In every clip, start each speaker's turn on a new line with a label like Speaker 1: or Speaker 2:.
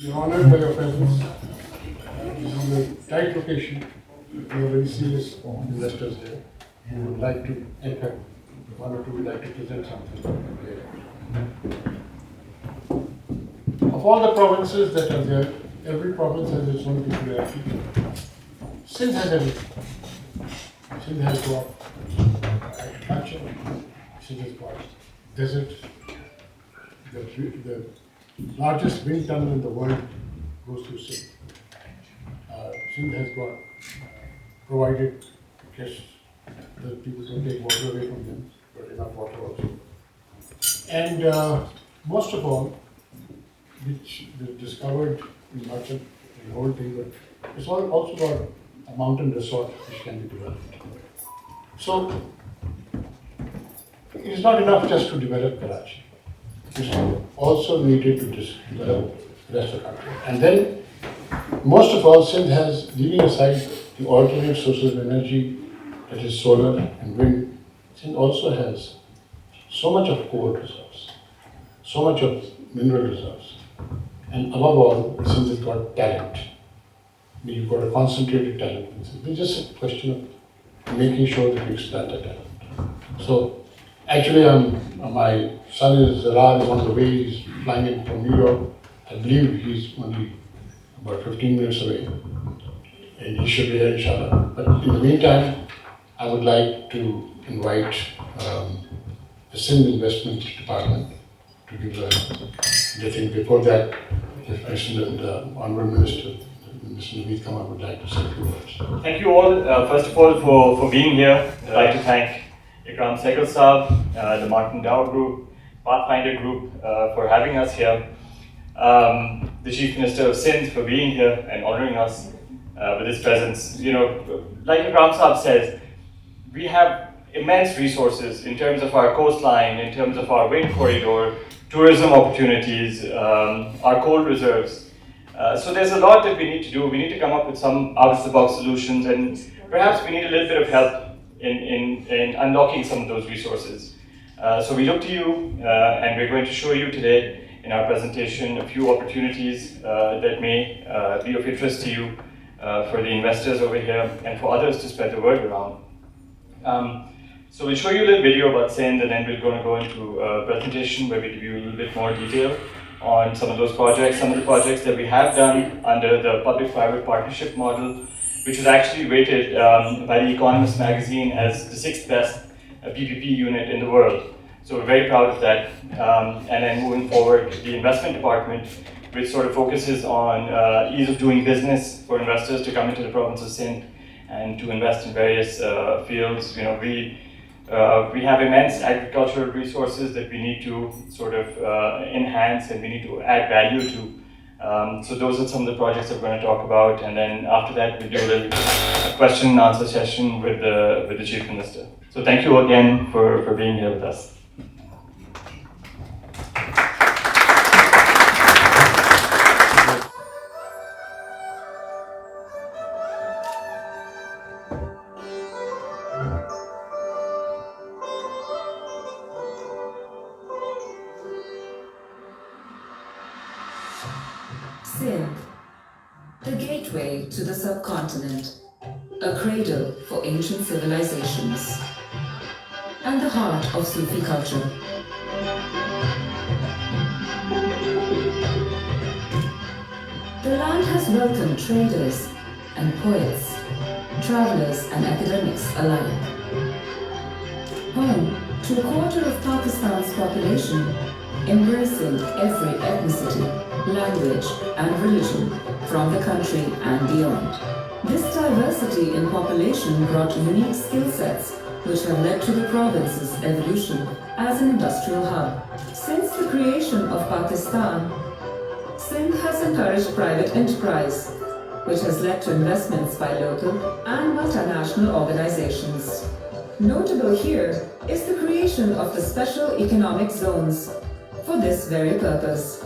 Speaker 1: We are honored by your presence. This is a tight location. We are very serious investors here. We would like to, in fact, one or two would like to present something here. Of all the provinces that are there, every province has its own peculiarity. Sindh has everything. Sindh has got agriculture. Sindh has got desert. The largest wind tunnel in the world goes through Sindh. Sindh has got provided, I guess, that people don't take water away from them, but enough water also. And most of all, which they discovered in merchant, the whole thing, but it's also got a mountain resort which can be developed. So it's not enough just to develop Karachi. It's also needed to develop the rest of the country. And then, most of all, Sindh has, leaving aside the alternate sources of energy, that is solar and wind, Sindh also has so much of coal reserves, so much of mineral reserves, and above all, Sindh has got talent. You've got a concentrated talent. It's just a question of making sure that we exploit that talent. So, actually, my son is on the way. He's flying in from New York. I believe he's only about 15 minutes away, and he should be here, inshallah. But in the meantime, I would like to invite the Sindh Investment Department to give the thing. Before that, if President, Honorable Minister, Mr. Naveed Kamar would like to say a few words.
Speaker 2: Thank you all, first of all, for being here. I'd like to thank Ikram Sehgal Saab, the Martin Dow Group, Pathfinder Group for having us here, the Chief Minister of Sindh for being here and honoring us with his presence. You know, like Ikram Saab says, we have immense resources in terms of our coastline, in terms of our wind corridor, tourism opportunities, our coal reserves. So there's a lot that we need to do. We need to come up with some out-of-the-box solutions, and perhaps we need a little bit of help in unlocking some of those resources. So we look to you, and we're going to show you today in our presentation a few opportunities that may be of interest to you for the investors over here and for others to spread the word around. So we'll show you a little video about Sindh, and then we're going to go into a presentation where we give you a little bit more detail on some of those projects, some of the projects that we have done under the public-private partnership model, which was actually rated by The Economist magazine as the 6th best PPP unit in the world. So we're very proud of that. And then moving forward, the investment department, which sort of focuses on ease of doing business for investors to come into the province of Sindh and to invest in various fields. You know, we have immense agricultural resources that we need to sort of enhance and we need to add value to. So those are some of the projects that we're going to talk about, and then after that we'll do a question and answer session with the Chief Minister. So thank you again for being here with us.
Speaker 3: Sindh, the gateway to the subcontinent, a cradle for ancient civilizations, and the heart of Sufi culture. The land has welcomed traders and poets, travelers and academics alike. Home to a quarter of Pakistan's population, embracing every ethnicity, language and religion from the country and beyond. This diversity in population brought unique skill sets which have led to the province's evolution as an industrial hub. Since the creation of Pakistan, Sindh has encouraged private enterprise, which has led to investments by local and multinational organizations. Notable here is the creation of the special economic zones for this very purpose.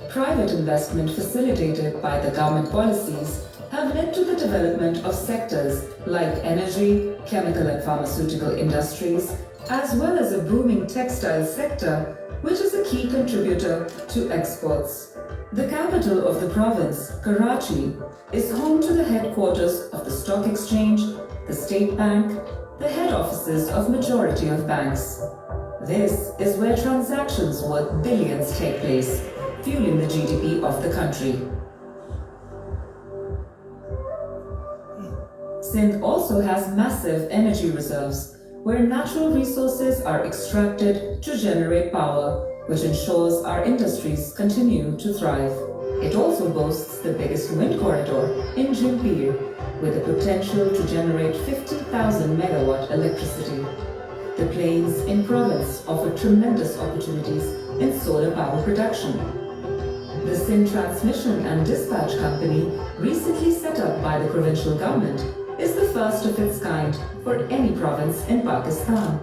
Speaker 3: Private investment facilitated by the government policies have led to the development of sectors like energy, chemical and pharmaceutical industries, as well as a booming textile sector, which is a key contributor to exports. The capital of the province, Karachi, is home to the headquarters of the stock exchange, the state bank, the head offices of majority of banks. This is where transactions worth billions take place, fueling the GDP of the country. Sindh also has massive energy reserves, where natural resources are extracted to generate power, which ensures our industries continue to thrive. It also boasts the biggest wind corridor in Jimpir, with the potential to generate 50,000 megawatt electricity. The plains in province offer tremendous opportunities in solar power production. The Sindh Transmission and Dispatch Company, recently set up by the provincial government, is the first of its kind for any province in Pakistan.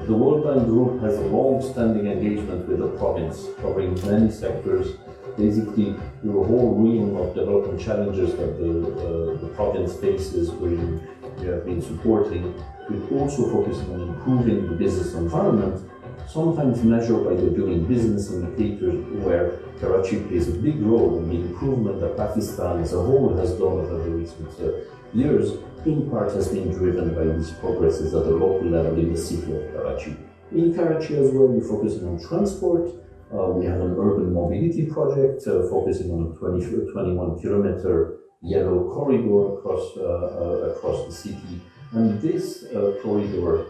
Speaker 4: The World Bank Group has a long-standing engagement with the province, covering many sectors. Basically, the whole realm of development challenges that the province faces, we have been supporting, with also focusing on improving the business environment, sometimes measured by the doing business indicators, where Karachi plays a big role in the improvement that Pakistan as a whole has done over the recent years, in part has been driven by these progresses at the local level in the city of Karachi. In Karachi as well, we're focusing on transport. We have an urban mobility project focusing on a 21-kilometer yellow corridor across the city. And this corridor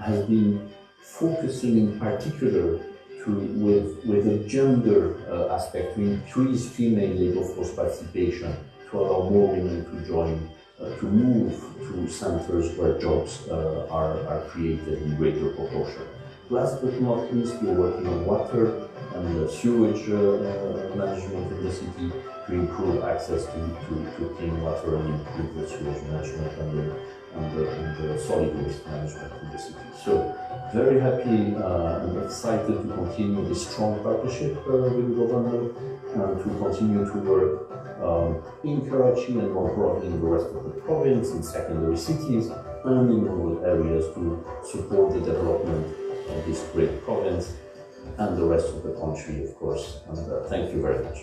Speaker 4: has been focusing in particular with a gender aspect to increase female labor force participation, to allow more women to join, to move to centers where jobs are created in greater proportion. Last but not least, we're working on water and sewage management in the city to improve access to clean water and improve the sewage management and the solid waste management in the city. So, very happy and excited to continue this strong partnership with the government and to continue to work in Karachi and more broadly in the rest of the province, in secondary cities and in rural areas to support the development of this great province and the rest of the country, of course. And thank you very much.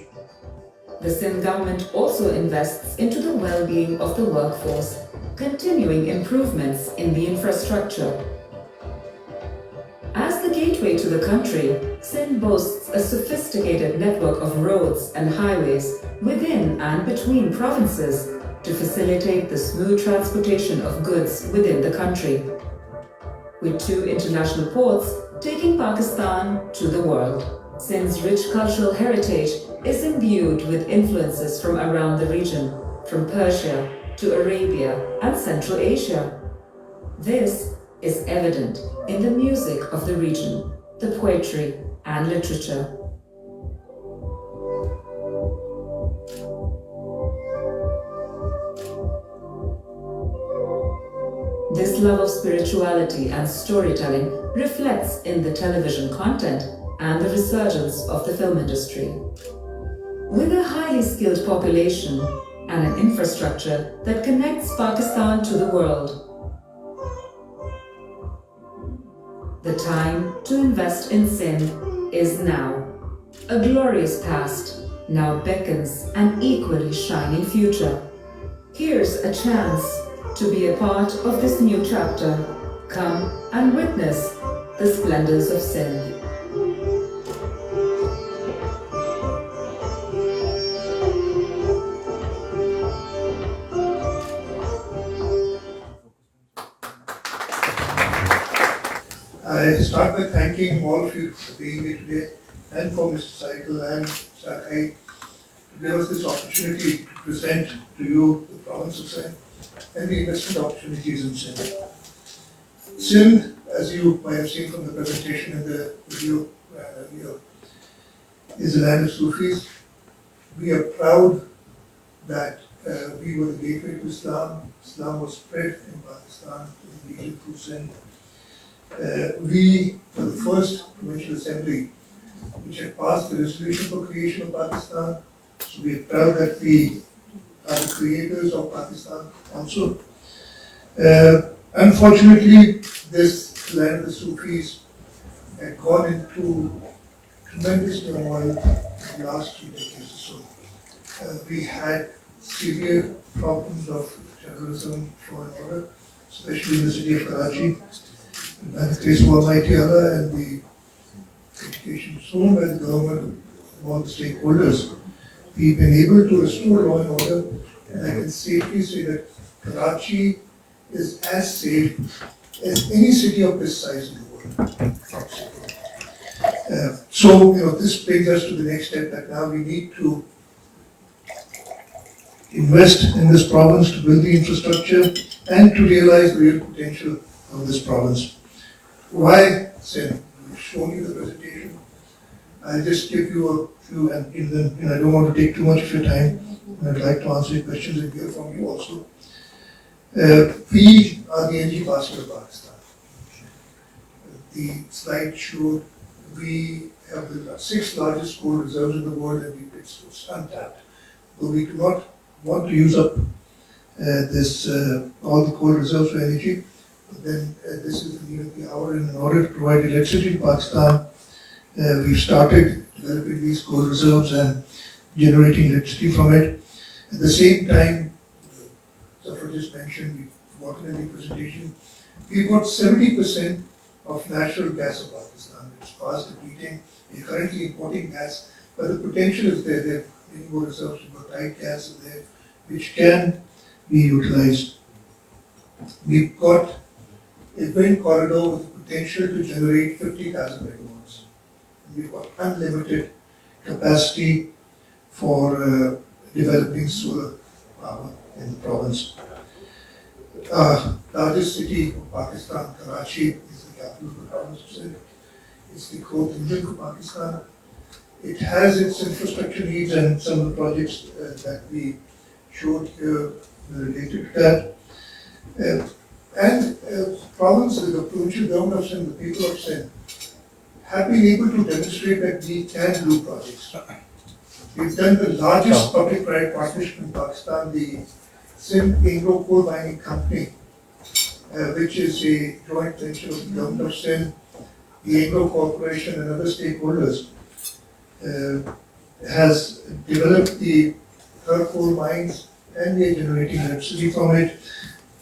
Speaker 3: The Sindh government also invests into the well-being of the workforce, continuing improvements in the infrastructure. As the gateway to the country, Sindh boasts a sophisticated network of roads and highways within and between provinces to facilitate the smooth transportation of goods within the country. With 2 international ports taking Pakistan to the world, Sindh's rich cultural heritage is imbued with influences from around the region, from Persia to Arabia and Central Asia. This is evident in the music of the region, the poetry and literature. This love of spirituality and storytelling reflects in the television content and the resurgence of the film industry. With a highly skilled population and an infrastructure that connects Pakistan to the world, the time to invest in Sindh is now. A glorious past now beckons an equally shining future. Here's a chance to be a part of this new chapter. Come and witness the splendors of Sindh.
Speaker 5: I start by thanking all of you for being here today and for Mr. Syed and Shah to give us this opportunity to present to you the province of Sindh and the investment opportunities in Sindh. Sindh, as you might have seen from the presentation in the video earlier, is a land of Sufis. We are proud that we were the gateway to Islam. Islam was spread in Pakistan, in the region through Sindh. We were the first provincial assembly which had passed the resolution for creation of Pakistan. So we are proud that we are the creators of Pakistan also. Unfortunately, this land of the Sufis had gone into tremendous turmoil the last 3 decades or so. We had severe problems of terrorism, law and order, especially in the city of Karachi. By the grace of Almighty Allah and the education shown by the government and all the stakeholders, we've been able to restore law and order, and I can safely say that Karachi is as safe as any city of this size in the world. So, this brings us to the next step, that now we need to invest in this province to build the infrastructure and to realize the real potential of this province. Why Sindh? We've shown you the presentation. I'll just give you a few, and I don't want to take too much of your time. I'd like to answer your questions and hear from you also. We are the energy basket of Pakistan. The slide showed we have the 6th largest coal reserves in the world, and it's untapped. But we do not want to use up all the coal reserves for energy. But then this is the need of the hour, and in order to provide electricity to Pakistan, we've started developing these coal reserves and generating electricity from it. At the same time, Zafar just mentioned, we've forgotten in the presentation, we've got 70% of natural gas of Pakistan. It's fast depleting. We're currently importing gas, but the potential is there. There are many more reserves. We've got tight gas in there, which can be utilized. We've got a wind corridor with the potential to generate 50,000 megawatts. We've got unlimited capacity for developing solar power in the province. Largest city of Pakistan, Karachi, is the capital of the province of Sindh. It's the growth engine for Pakistan. It has its infrastructure needs, and some of the projects that we showed here related to that. Province, the provincial government of Sindh, the people of Sindh, have been able to demonstrate that we can do projects. We've done the largest public-private partnership in Pakistan, the Sindh Anglo Coal Mining Company, which is a joint venture of the government of Sindh, the Anglo Corporation and other stakeholders, has developed the third coal mines, and we are generating electricity from it.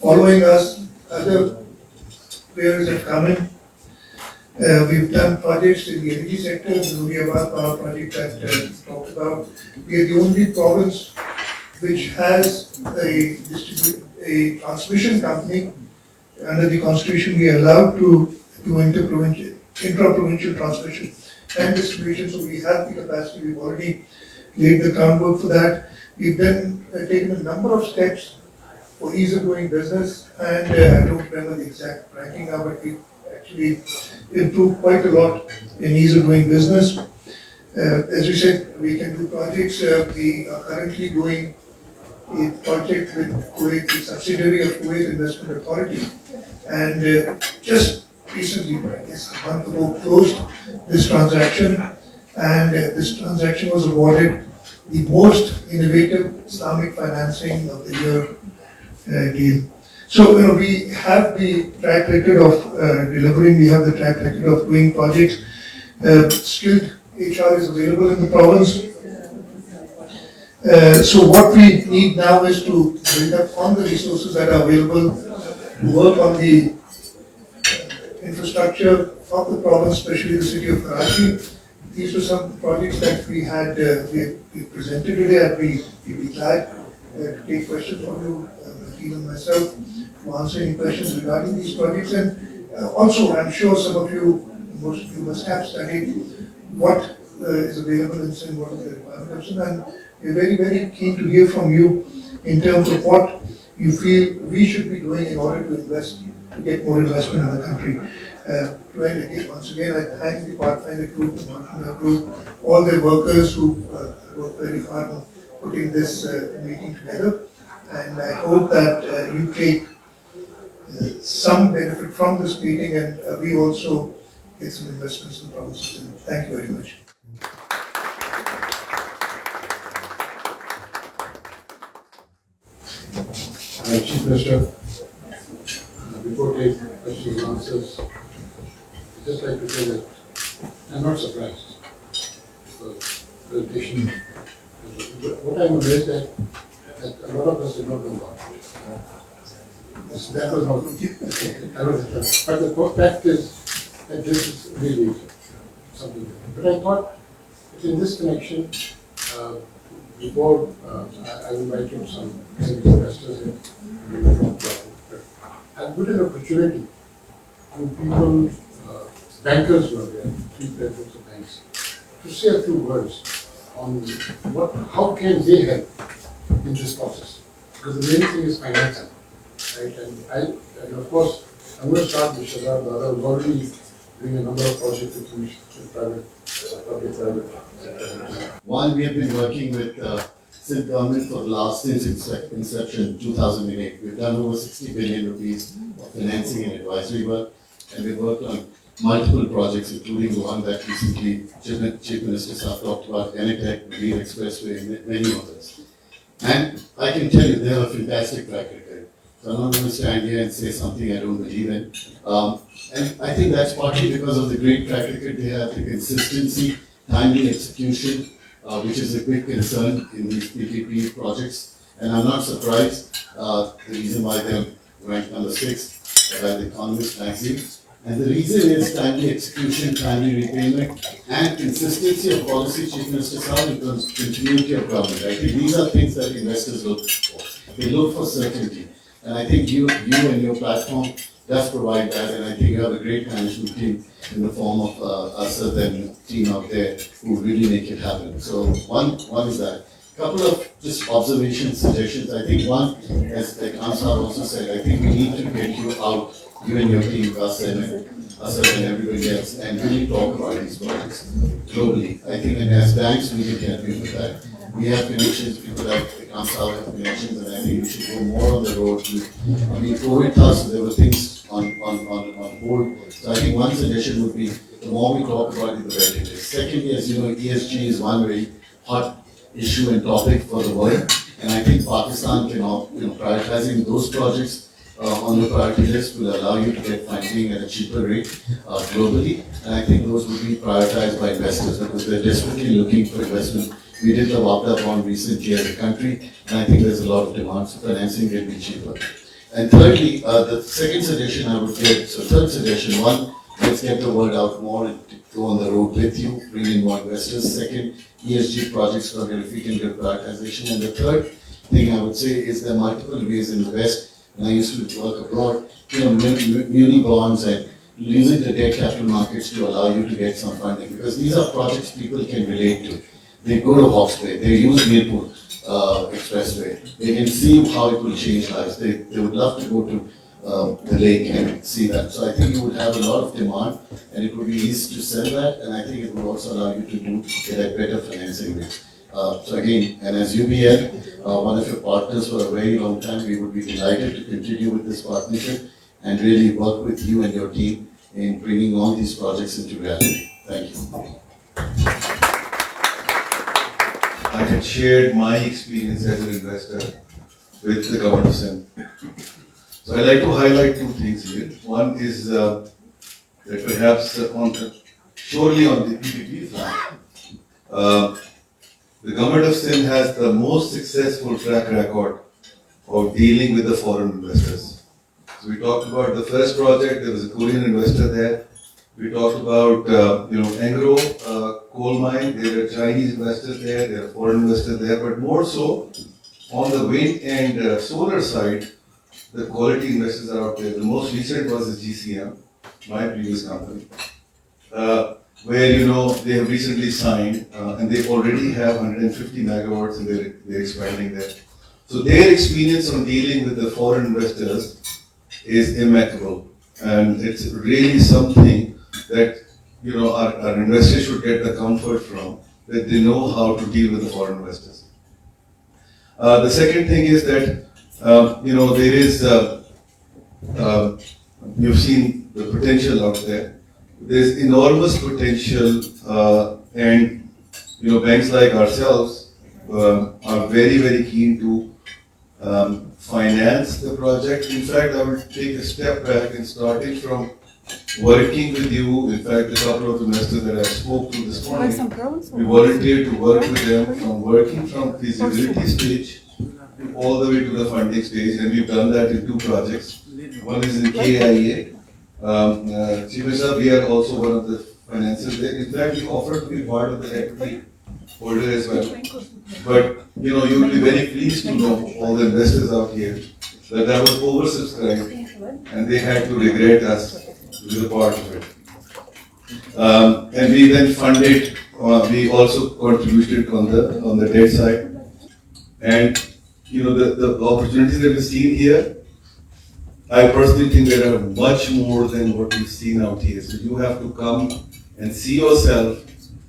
Speaker 5: Following us, other players have come in. We've done projects in the energy sector, the Nuriabad power project that we talked about. We are the only province which has a transmission company. Under the constitution, we are allowed to do intra-provincial transmission and distribution, so we have the capacity. We've already laid the groundwork for that. We've then taken a number of steps for ease of doing business, and I don't remember the exact ranking now, but we've actually improved quite a lot in ease of doing business. As we said, we can do projects. We are currently doing a project with Kuwait, the subsidiary of Kuwait Investment Authority, and just recently, I guess a month ago, closed this transaction, and this transaction was awarded the most innovative Islamic financing of the year deal. So, we have the track record of delivering, we have the track record of doing projects. Skilled HR is available in the province. So what we need now is to build up on the resources that are available, to work on the infrastructure of the province, especially the city of Karachi. These were some projects that we had we presented today, and we'd be glad to take questions from you, and myself, to answer any questions regarding these projects. And also, I'm sure some of you, most of you must have studied what is available in Sindh, what is the requirement of Sindh, and we're very, very keen to hear from you in terms of what you feel we should be doing in order to invest, to get more investment in the country. Once again, I thank the Pathfinder Group, the Pathfinder Group, all the workers who worked very hard on putting this meeting together. And I hope that you take some benefit from this meeting, and we also get some investments in the province. Thank you very much.
Speaker 1: Chief Minister, before taking questions and answers, I'd just like to say that I'm not surprised. Because presentation. What I'm amazed at, that a lot of us did not know about it. That was not, but the fact is that this is really something different. But I thought that in this connection, before I invited some investors in, I put an opportunity to people, bankers who are there, three presidents of banks, to say a few words on how can they help in this process. Because the main thing is financing, right? And of course, I'm going to start with Shah. Murad is already doing a number of projects with private, public-private sector.
Speaker 6: One, we have been working with Sindh government for the last since its inception, 2008. We've done over 60 billion rupees of financing and advisory work, and we've worked on multiple projects, including the one that recently Chief Minister Shah talked about, Genetech, Marine Expressway, and many others. And I can tell you, they have a fantastic track record. So I'm not going to stand here and say something I don't believe in. And I think that's partly because of the great track record they have, the consistency, timely execution, which is a big concern in these PPP projects. And I'm not surprised the reason why they're ranked number 6 by the Economist magazine. And the reason is timely execution, timely repayment, and consistency of policy. Chief Minister Shah, and continuity of government. I think these are things that investors look for. They look for certainty. And I think you and your platform does provide that, and I think you have a great management team in the form of Asad and team out there who really make it happen. So one is that. Couple of just observations, suggestions. I think one, as like Ansar also said, I think we need to get you out, you and your team, Asad and everybody else, and really talk about these projects globally. I think, and as banks, we can help you with that. We have connections, people like Ansar have connections, and I think we should go more on the road. I mean, COVID us, there were things on hold. So I think one suggestion would be, the more we talk about it, the better it is. Secondly, as you know, ESG is one very hot issue and topic for the world, and I think Pakistan can, prioritizing those projects on the priority list will allow you to get funding at a cheaper rate globally, and I think those will be prioritized by investors because they're desperately looking for investment. We did the Govt bond recently as a country, and I think there's a lot of demand, so financing can be cheaper. And thirdly, the second suggestion I would give, so third suggestion, one, let's get the word out more and go on the road with you, bring in more investors. Second, ESG projects for if we can get prioritization. And the third thing I would say is there are multiple ways in the West. When I used to work abroad, muni bonds and using the debt capital markets to allow you to get some funding, because these are projects people can relate to. They go to Hawkesbury, they use Mirpur Expressway, they can see how it will change lives. They would love to go to the lake and see that. So I think you would have a lot of demand, and it would be easy to sell that, and I think it would also allow you to get a better financing rate. So again, and as UBL, one of your partners for a very long time, we would be delighted to continue with this partnership and really work with you and your team in bringing all these projects into reality. Thank you.
Speaker 7: I had shared my experience as an investor with the Govt of Sindh. So I'd like to highlight two things here. One is that perhaps surely on the PPP front, the Govt of Sindh has the most successful track record of dealing with the foreign investors. So we talked about the first project, there was a Korean investor there. We talked about, Engro coal mine, there are Chinese investors there, there are foreign investors there, but more so on the wind and solar side, the quality investors are out there. The most recent was the GCM, my previous company, where they have recently signed and they already have 150 megawatts and they're expanding there. So their experience on dealing with the foreign investors is impeccable, and it's really something that our investors should get the comfort from, that they know how to deal with the foreign investors. The second thing is that there is you've seen the potential out there. There's enormous potential, and banks like ourselves are very, very keen to finance the project. In fact, I will take a step back and starting from working with you. In fact, a couple of investors that I spoke to this morning, we volunteered to work with them working from feasibility stage all the way to the funding stage, and we've done that in 2 projects. One is in KIA. Chief Minister, we are also one of the financiers there. In fact, we offered to be part of the equity holder as well. But you know, you'll be very pleased to know, all the investors out here, that was oversubscribed, and they had to regret us to be a part of it. And we then funded. We also contributed on the debt side, and you know, the opportunities that we've seen here, I personally think there are much more than what we've seen out here. So you have to come and see yourself.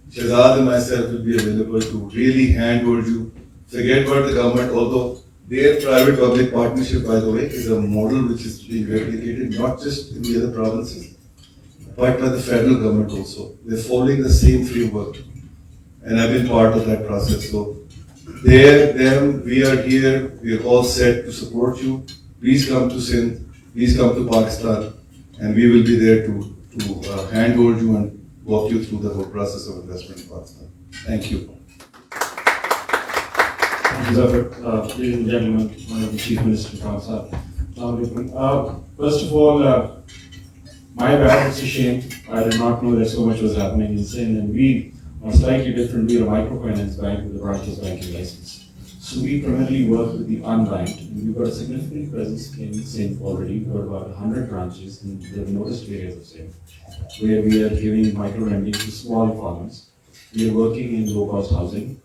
Speaker 7: Shahzad and myself will be available to really handhold you. Forget about the government, although their private-public partnership, by the way, is a model which is being replicated not just in the other provinces, but by the federal government also. They're following the same framework, and I've been part of that process. So we are here, we are all set to support you. Please come to Sindh, please come to Pakistan, and we will be there to handhold you and walk you through the whole process of investment in Pakistan. Thank you.
Speaker 8: Thank you, Zafar. Ladies and gentlemen, Honorable Chief Minister Khan. First of all, my bad, it's a shame. I did not know that so much was happening in Sindh, and we are slightly different. We are a microfinance bank with a branchless banking license. So we primarily work with the unbanked, and we've got a significant presence in Sindh already. We've got about 100 branches in the remotest areas of Sindh, where we are giving micro lending to small farmers. We are working in low-cost housing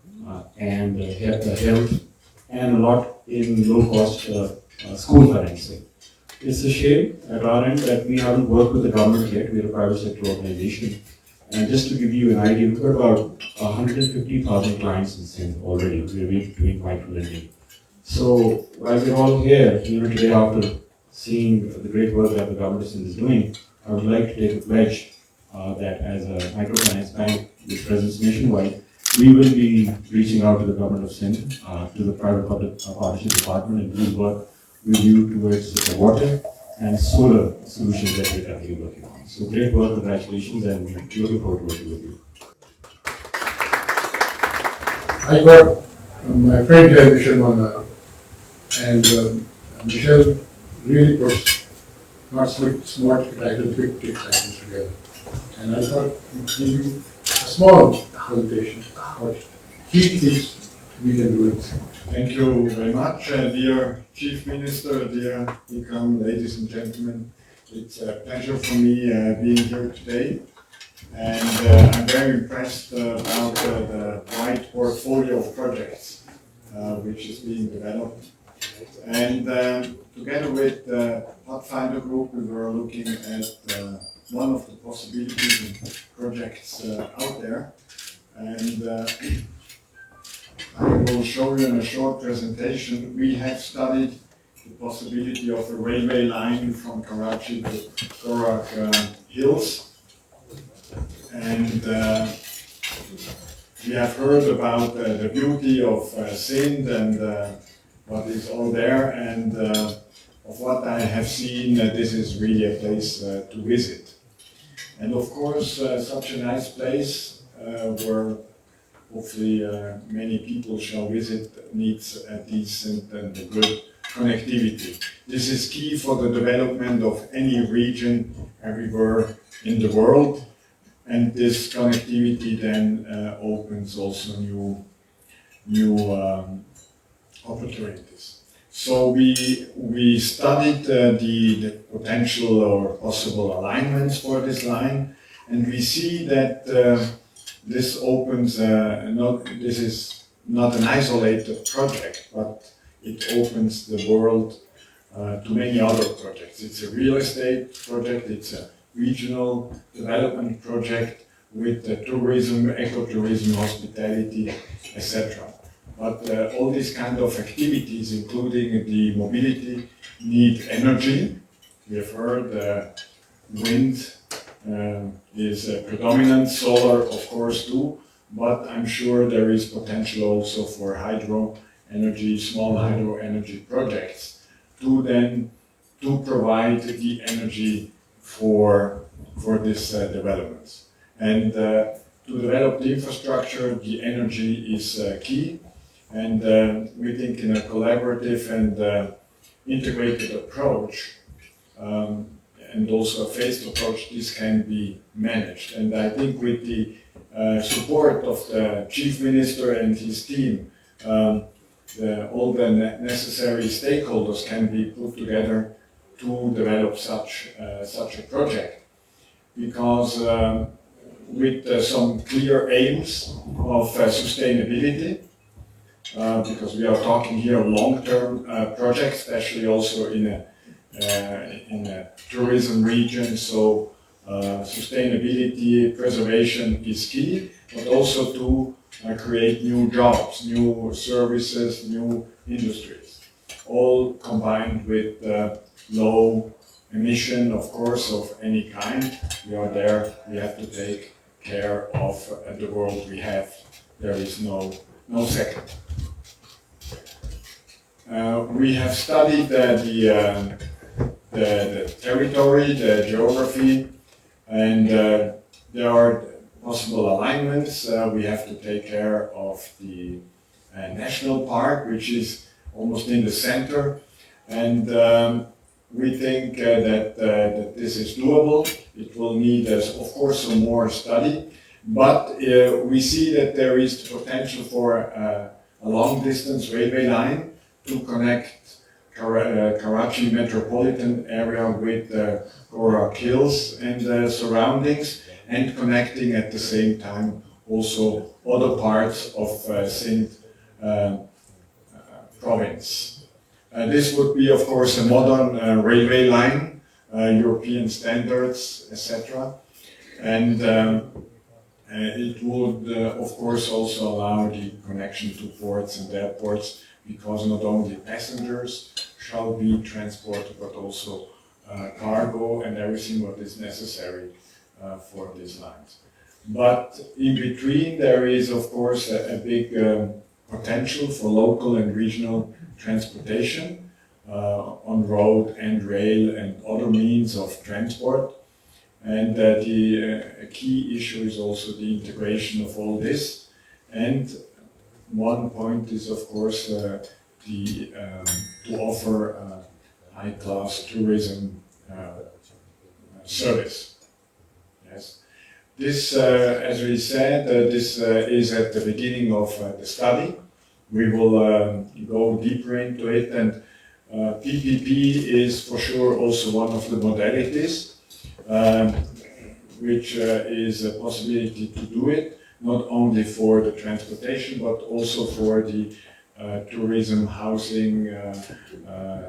Speaker 8: and health, and a lot in low-cost school financing. It's a shame at our end that we haven't worked with the government yet. We're a private sector organization. And just to give you an idea, we've got about 150,000 clients in Sindh already. We're doing micro lending. So while we're all here, today after seeing the great work that the government of Sindh is doing, I would like to take a pledge that as a microfinance bank with presence nationwide, we will be reaching out to the government of Sindh, to the private-public partnership department, and we'll work with you towards the water and solar solutions that we're currently working on. So great work, congratulations, and we're looking forward to working with you.
Speaker 1: I got my friend here, Michelle Mona, and Michelle really puts not smart titles, big titles together. And I thought we'd give you a small presentation of what he thinks we can do in Sindh.
Speaker 9: Thank you very much, dear Chief Minister, dear Ikram, ladies and gentlemen. It's a pleasure for me being here today, and I'm very impressed about the wide portfolio of projects which is being developed. And together with the Pathfinder Group, we were looking at one of the possibilities and projects out there. And I will show you in a short presentation. We have studied the possibility of a railway line from Karachi to Korak Hills. And we have heard about the beauty of Sindh and what is all there. And of what I have seen, this is really a place to visit. And of course, such a nice place where hopefully many people shall visit needs a decent and a good connectivity. This is key for the development of any region everywhere in the world, and this connectivity then opens also new opportunities. So we studied the potential or possible alignments for this line, and we see that this opens, this is not an isolated project, but it opens the world to many other projects. It's a real estate project, it's a regional development project with tourism, ecotourism, hospitality, etc. But all these kind of activities, including the mobility, need energy. We have heard wind is predominant, solar of course too, but I'm sure there is potential also for hydro energy, small hydro energy projects to provide the energy for for these developments. And to develop the infrastructure, the energy is key. And we think in a collaborative and integrated approach, and also a phased approach, this can be managed. And I think with the support of the Chief Minister and his team, all the necessary stakeholders can be put together to develop such a project. Because with some clear aims of sustainability, because we are talking here long-term projects, especially also in a tourism region, so sustainability, preservation is key, but also to create new jobs, new services, new industries, all combined with low emission, of course, of any kind. We are there, we have to take care of the world we have. There is no second. We have studied the territory, the geography, and there are possible alignments. We have to take care of the national park, which is almost in the center, and we think that this is doable. It will need, of course, some more study, but we see that there is potential for a long-distance railway line to connect Karachi metropolitan area with Gorak Hills and the surroundings, and connecting at the same time also other parts of Sindh province. This would be, of course, a modern railway line, European standards, etc. And it would, of course, also allow the connection to ports and airports, because not only passengers shall be transported, but also cargo and everything what is necessary for these lines. But in between, there is, of course, a big potential for local and regional transportation on road and rail and other means of transport. And the key issue is also the integration of all this. And one point is, of course, to offer high-class tourism service. Yes. This, as we said, this is at the beginning of the study. We will go deeper into it, and PPP is for sure also one of the modalities, which is a possibility to do it, not only for the transportation, but also for the tourism, housing,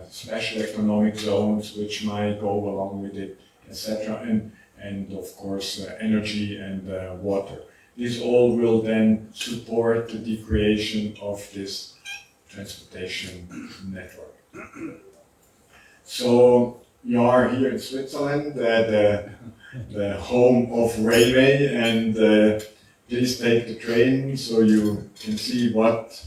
Speaker 9: special economic zones, which might go along with it, etc. And of course, energy and water. This all will then support the creation of this transportation network. So you are here in Switzerland, the home of railway, and please take the train so you can see what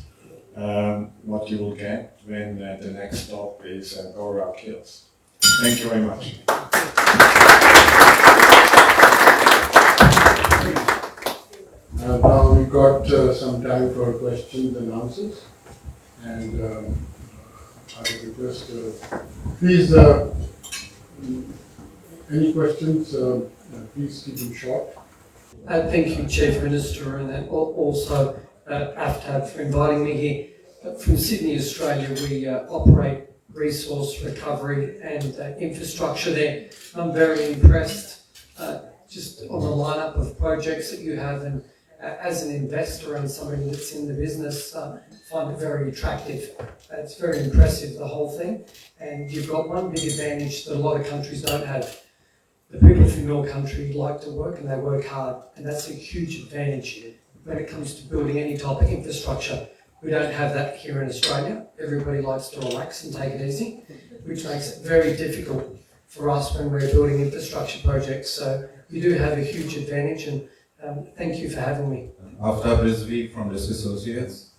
Speaker 9: you will get when the next stop is Gorak Hills. Thank you very much.
Speaker 1: Now we've got some time for questions and answers, and I would request, please, any questions, please keep them short.
Speaker 10: Thank you, Chief Minister, and also AFTAB for inviting me here. From Sydney, Australia, we operate resource recovery and infrastructure there. I'm very impressed just on the lineup of projects that you have, and as an investor and somebody that's in the business, find it very attractive. It's very impressive, the whole thing. And you've got one big advantage that a lot of countries don't have. The people from your country like to work, and they work hard, and that's a huge advantage when it comes to building any type of infrastructure. We don't have that here in Australia. Everybody likes to relax and take it easy, which makes it very difficult for us when we're building infrastructure projects. So you do have a huge advantage, and thank you for having me.
Speaker 11: Aftab Rizvi from Risk Associates.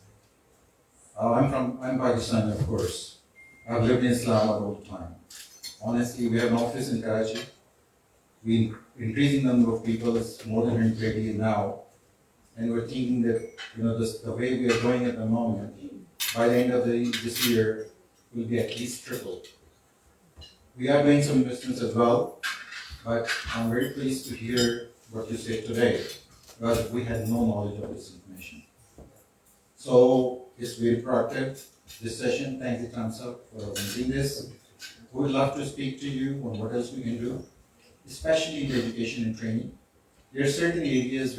Speaker 11: I'm Pakistani, of course. I've lived in Islamabad all the time. Honestly, we have an office in Karachi. We increasing number of people, is more than 180 now. And we're thinking that, the way we are going at the moment, by the end of this year, will be at least triple. We are doing some investments as well, but I'm very pleased to hear what you said today, because we had no knowledge of this information. So it's very productive, this session. Thank the council for organizing this. We would love to speak to you on what else we can do, especially in the education and training. There are certain areas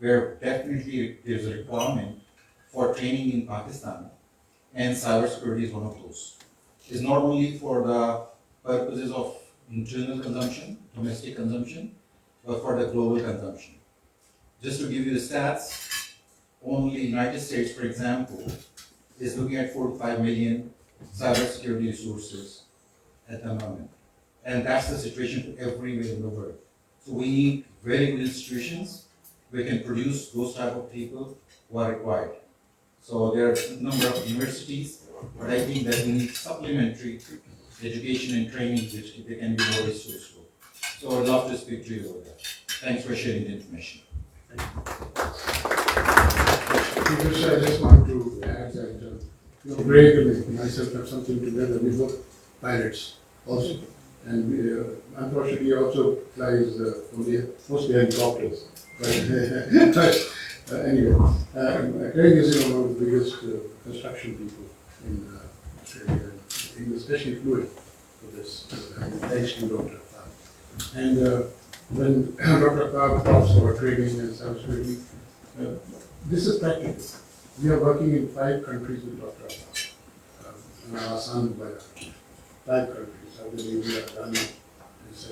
Speaker 11: where definitely there's a requirement for training in Pakistan, and cybersecurity is one of those. It's not only for the purposes of internal consumption, domestic consumption, but for the global consumption. Just to give you the stats, only United States, for example, is looking at 4 to 5 million cybersecurity resources at the moment. And that's the situation for everywhere in the world. So we need very good institutions we can produce those type of people who are required. So there are a number of universities, but I think that we need supplementary education and training which they can be more resourceful. So I'd love to speak to you about that. Thanks for sharing the information.
Speaker 1: I just want to add that Greg and myself have something together. We both pilots also, and we, unfortunately also flies mostly helicopters. But anyway, Greg is one of the biggest construction people in Australia, and especially fluent for this. Thanks to Dr. Fab. And when Dr. Fab talks about training and cybersecurity, this is practical. We are working in 5 countries with Dr. Fab. Assam, 5 countries, Saudi Arabia, Ghana, etc.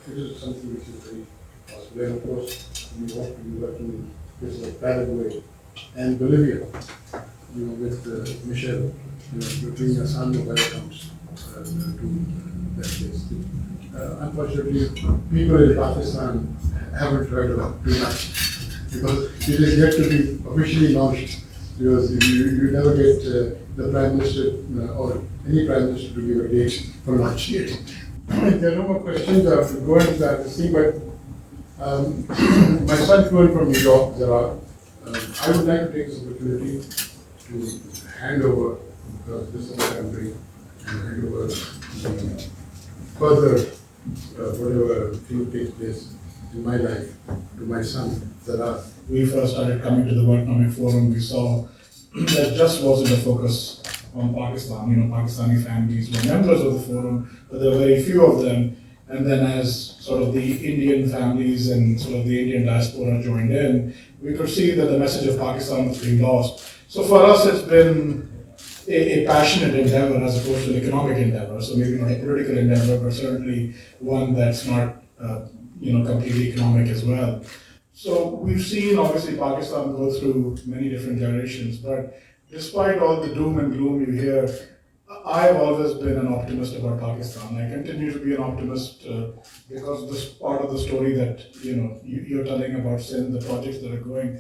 Speaker 1: So it is something which is very possible. And of course, we hope to be working in places like Paraguay and Bolivia, with Michelle, between Assam mobile accounts to that place. Unfortunately, people in Pakistan haven't heard about too much because it is yet to be officially launched. Because you never get the Prime Minister or any Prime Minister to give a date for launch yet. There are no more questions. I have to go into that thing, but my son flew from New York. I would like to take this opportunity to hand over, because this is what I'm doing, and hand over further whatever thing takes place in my life to my son. We first started coming to the World Economic Forum, we saw that just wasn't a focus on Pakistan. Pakistani families were members of the forum, but there were very few of them. And then as sort of the Indian families and sort of the Indian diaspora joined in, we could see that the message of Pakistan was being lost. So for us, it's been a passionate endeavor as opposed to an economic endeavor. So maybe not a political endeavor, but certainly one that's not, completely economic as well. So we've seen, obviously, Pakistan go through many different generations, but despite all the doom and gloom you hear, I've always been an optimist about Pakistan. I continue to be an optimist because this part of the story that you're telling about Sindh, the projects that are going,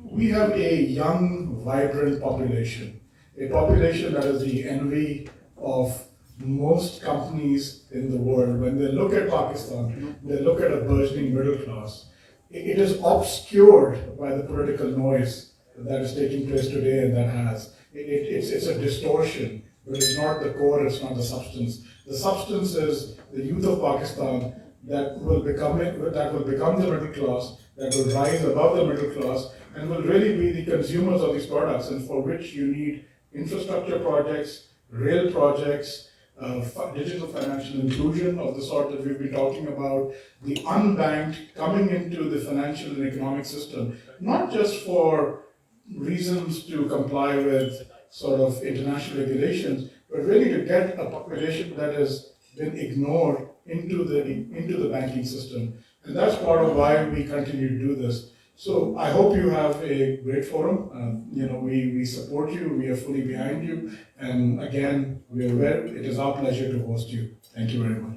Speaker 1: we have a young, vibrant population, a population that is the envy of most companies in the world. When they look at Pakistan, they look at a burgeoning middle class. It is obscured by the political noise that is taking place today, and that has. It's a distortion, but it's not the core, it's not the substance. The substance is the youth of Pakistan that will become the middle class, that will rise above the middle class, and will really be the consumers of these products, and for which you need infrastructure projects, rail projects, digital financial inclusion of the sort that we've been talking about, the unbanked coming into the financial and economic system, not just for reasons to comply with sort of international regulations, but really to get a population that has been ignored into the banking system. And that's part of why we continue to do this. So I hope you have a great forum. We support you, we are fully behind you. And again, it is our pleasure to host you. Thank you very much.